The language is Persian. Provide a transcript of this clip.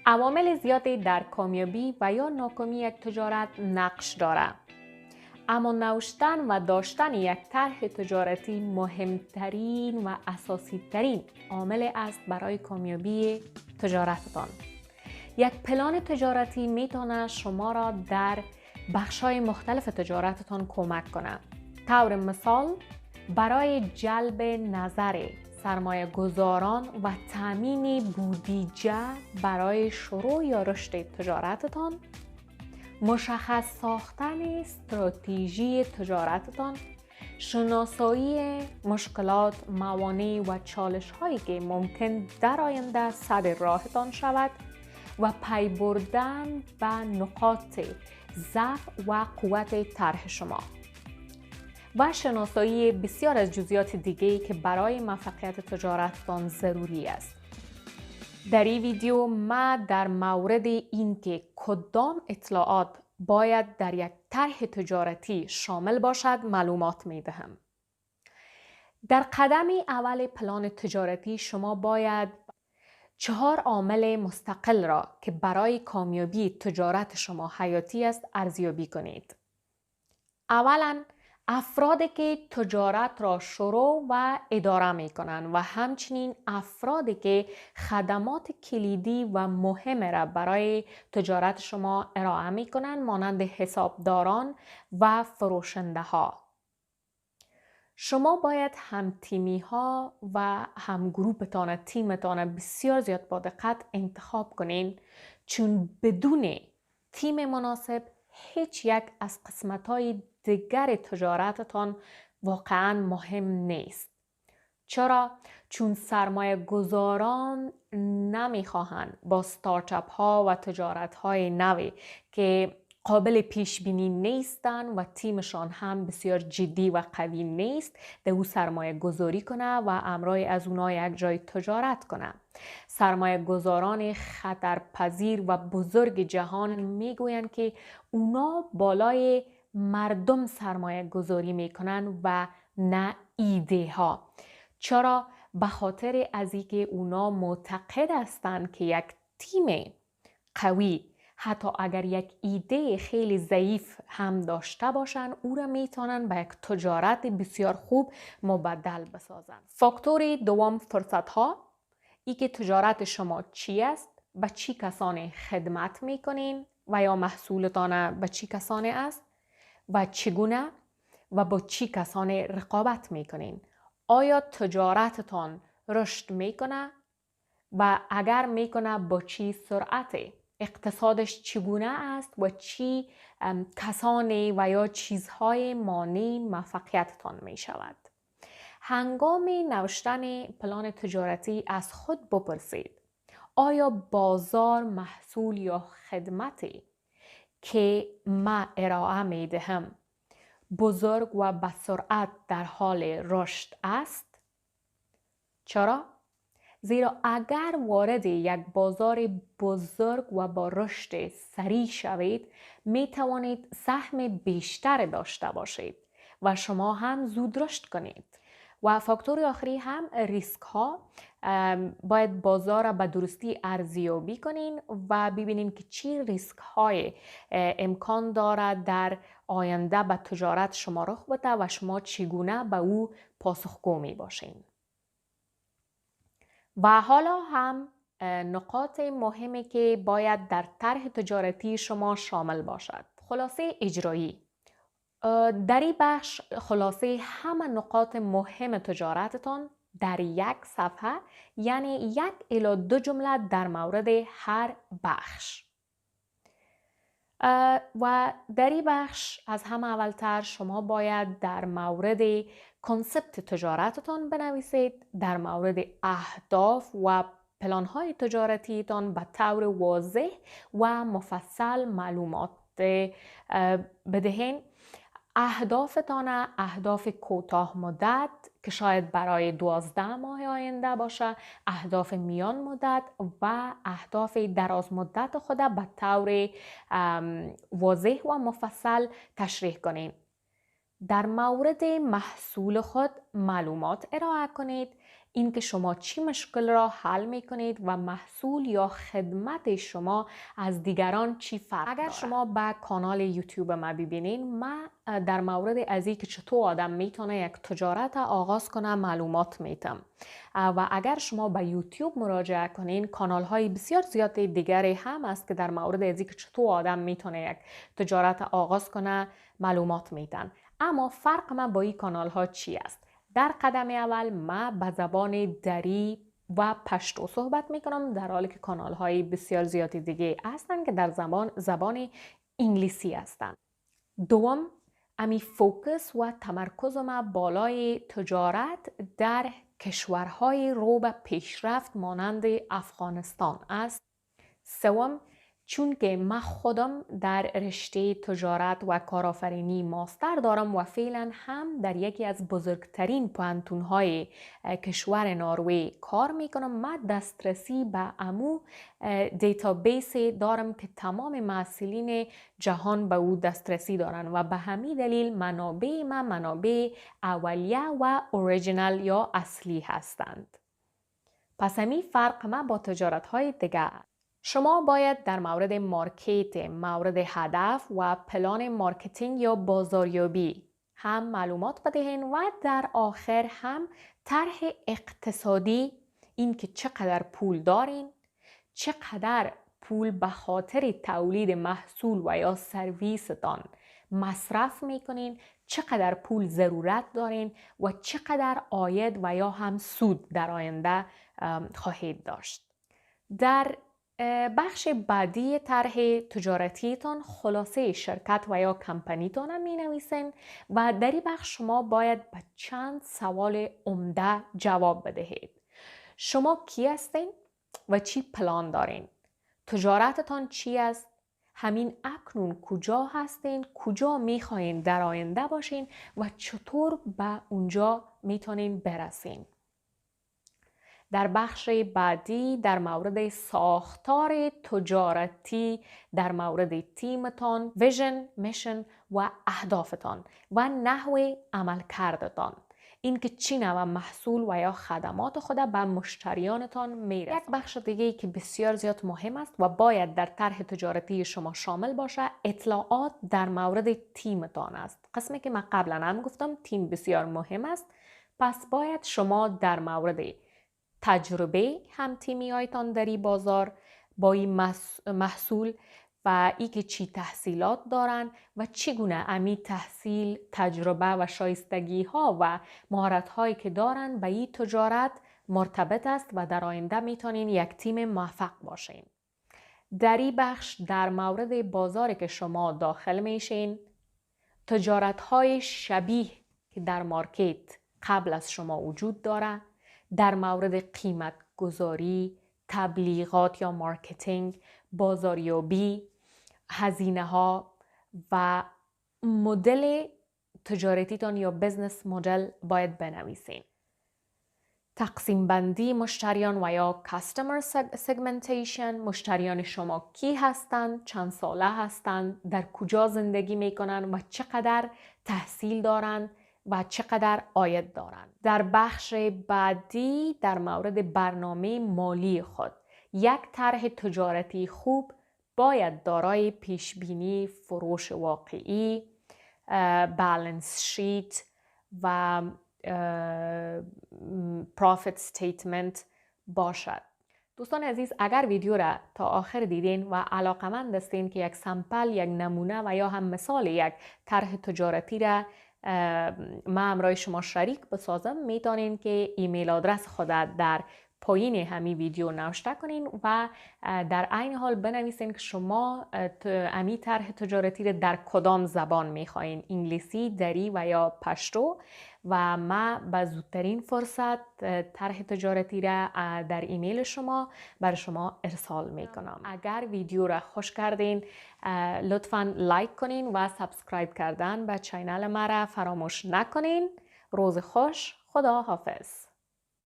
عوامل زیادی در کامیابی و یا ناکامی یک تجارت نقش دارد. اما نوشتن و داشتن یک طرح تجارتی مهمترین و اساسی ترین عامل است برای کامیابی تجارتتان. یک پلان تجارتی میتونه شما را در بخش‌های مختلف تجارتتان کمک کنه. طور مثال برای جلب نظر سرمایه گذاران و تامین بودجه برای شروع یا رشد تجارتتان، مشخص ساختن استراتژی تجارتتان، شناسایی مشکلات، موانع و چالش‌هایی که ممکن در آینده سد راهتان شود و پی بردن به نقاط ضعف و قوت طرح شما و شناسایی بسیار از جزئیات دیگه‌ای که برای موفقیت تجارتتان ضروری است. در این ویدیو ما در مورد اینکه کدام اطلاعات باید در یک طرح تجارتی شامل باشد معلومات می‌دهم. در قدم اول پلان تجارتی شما باید 4 عامل مستقل را که برای کامیابی تجارت شما حیاتی است ارزیابی کنید. اولاً افرادی که تجارت را شروع و اداره می کنند و همچنین افرادی که خدمات کلیدی و مهم را برای تجارت شما ارائه می کنند مانند حسابداران و فروشنده ها. شما باید هم تیمی ها و هم تیمتان بسیار زیاد با دقت انتخاب کنین، چون بدون تیم مناسب هیچ یک از قسمت های دیگر تجارتتان واقعا مهم نیست. چرا؟ چون سرمایه گذاران نمیخواهند با ستارتاپ ها و تجارت های نوی که قابل پیش بینی نیستن و تیمشان هم بسیار جدی و قوی نیست در او سرمایه گذاری کنه و امرای از اونا یک جای تجارت کنه. سرمایه گذاران خطرپذیر و بزرگ جهان میگویند که اونا بالای مردم سرمایه گذاری میکنن و نه ایده ها. چرا؟ به خاطر از اینکه اونا معتقد هستند که یک تیم قوی حتی اگر یک ایده خیلی ضعیف هم داشته باشن او را میتونن به یک تجارت بسیار خوب مبدل بسازن. فاکتور دوم فرصت ها. ای که تجارت شما چی است، به چی کسانی خدمت میکنین و یا محصولتان به چی کسانی است و چگونه و با چی کسانی رقابت میکنین. آیا تجارتتان رشد میکنه و اگر میکنه با چی سرعته؟ اقتصادش چگونه است و چی کسانی و یا چیزهای مانع موفقیتتان می شود. هنگام نوشتن پلان تجارتی از خود بپرسید آیا بازار محصول یا خدمتی که ما ارائه می دهم بزرگ و به سرعت در حال رشد است؟ چرا؟ زیرا اگر وارد یک بازار بزرگ و با رشد سریع شوید می توانید سهم بیشتر داشته باشید و شما هم زود رشد کنید. و فاکتور آخری هم ریسک ها. باید بازار را به درستی ارزیابی کنین و ببینین که چی ریسک های امکان دارد در آینده به تجارت شما رخ بده و شما چگونه به او پاسخگو می باشین. و حالا هم نقاط مهمی که باید در طرح تجارتی شما شامل باشد. خلاصه اجرایی. در این بخش خلاصه همه نقاط مهم تجارتتان در یک صفحه، یعنی 1 الی 2 جمله در مورد هر بخش. و در این بخش از همه اولتر شما باید در مورد کنسپت تجارتتان بنویسید، در مورد اهداف و پلان‌های تجارتیتان به طور واضح و مفصل معلومات بدهید. اهدافتان اهداف کوتاه مدت که شاید برای 12 ماه آینده باشه، اهداف میان مدت و اهداف دراز مدت خود به طور واضح و مفصل تشریح کنید. در مورد محصول خود معلومات ارائه کنید. اینکه شما چی مشکل را حل میکنید و محصول یا خدمت شما از دیگران چی فرق داره. اگر شما به کانال یوتیوب ما ببینین، ما در مورد از اینکه چطور آدم میتونه یک تجارت آغاز کنه معلومات میتم. و اگر شما به یوتیوب مراجعه کنین، کانال های بسیار زیاد دیگری هم است که در مورد از اینکه چطور آدم میتونه یک تجارت آغاز کنه معلومات میتن. اما فرق ما با این کانال ها چی است؟ در قدم اول ما به زبان دری و پشتو صحبت میکنم، در حالی که کانال های بسیار زیادی دیگه هستند که در زبان انگلیسی هستند. دوم، امی فوکس و تمرکز ما بالای تجارت در کشورهای رو به پیشرفت مانند افغانستان است. سوم، چون که من خودم در رشته تجارت و کارآفرینی ماستر دارم و فعلا هم در یکی از بزرگترین پوهنتون‌های کشور نروژ کار میکنم، من دسترسی به امو دیتابیس دارم که تمام محصلین جهان به او دسترسی دارن و به همین دلیل منابع ما منابع اولیه و اوریجینال یا اصلی هستند. پس همین فرق ما با تجارت‌های دیگر. شما باید در مورد مارکت، مورد هدف و پلان مارکتینگ یا بازاریابی هم معلومات بدهید و در آخر هم طرح اقتصادی، این که چقدر پول دارین، چقدر پول به خاطر تولید محصول و یا سرویستان مصرف میکنین، چقدر پول ضرورت دارین و چقدر عاید و یا هم سود در آینده خواهید داشت. در بخش بعدی طرح تجارتیتان خلاصه شرکت و یا کمپانیتان می نویسین و در این بخش شما باید به چند سوال عمده جواب بدهید. شما کی هستین و چی پلان دارین؟ تجارتتان چی است؟ همین اکنون کجا هستین؟ کجا می خواهید در آینده باشین و چطور به اونجا میتونین برسین؟ در بخش بعدی در مورد ساختار تجارتی، در مورد تیمتان، ویژن، میشن و اهدافتان و نحو عمل کردتان، اینکه چی نوع محصول و یا خدمات خود به مشتریانتان میرسد. یک بخش دیگه که بسیار زیاد مهم است و باید در طرح تجارتی شما شامل باشه، اطلاعات در مورد تیمتان است. قسمی که من قبلا هم گفتم تیم بسیار مهم است، پس باید شما در مورد تجربه هم تیمی هایتان در این بازار با این محصول و ای که چی تحصیلات دارن و چگونه امی تحصیل، تجربه و شایستگی ها و مهارت هایی که دارن به این تجارت مرتبط است و در آینده میتونین یک تیم موفق باشین. در این بخش در مورد بازاری که شما داخل میشین، تجارت های شبیه که در مارکت قبل از شما وجود داره، در مورد قیمت گذاری، تبلیغات یا مارکتینگ، بازاریابی، هزینه ها و مدل تجارتیتان یا بزنس مدل باید بنویسین. تقسیم بندی مشتریان و یا کاستمر سگمنتیشن، مشتریان شما کی هستند، چند ساله هستند، در کجا زندگی میکنن و چقدر تحصیل دارند و چقدر عاید دارند. در بخش بعدی در مورد برنامه مالی خود، یک طرح تجارتی خوب باید دارای پیشبینی فروش واقعی، بالانس شیت و پروفیت استیتمنت باشد. دوستان عزیز، اگر ویدیو را تا آخر دیدین و علاقمند هستین که یک سمپل، یک نمونه و یا هم مثال یک طرح تجارتی را ما همراه شما شریک بسازم، میتونین که ایمیل آدرس خود در پایین همین ویدیو نوشته کنین و در عین حال بنویسین که شما امی طرح تجارتی را در کدام زبان میخواین، انگلیسی، دری و یا پشتو، و ما به زودترین فرصت طرح تجارتی را در ایمیل شما بر شما ارسال میکنم. اگر ویدیو را خوش کردین لطفاً لایک کنین و سابسکرایب کردن به چینل ما را فراموش نکنین. روز خوش، خدا حافظ.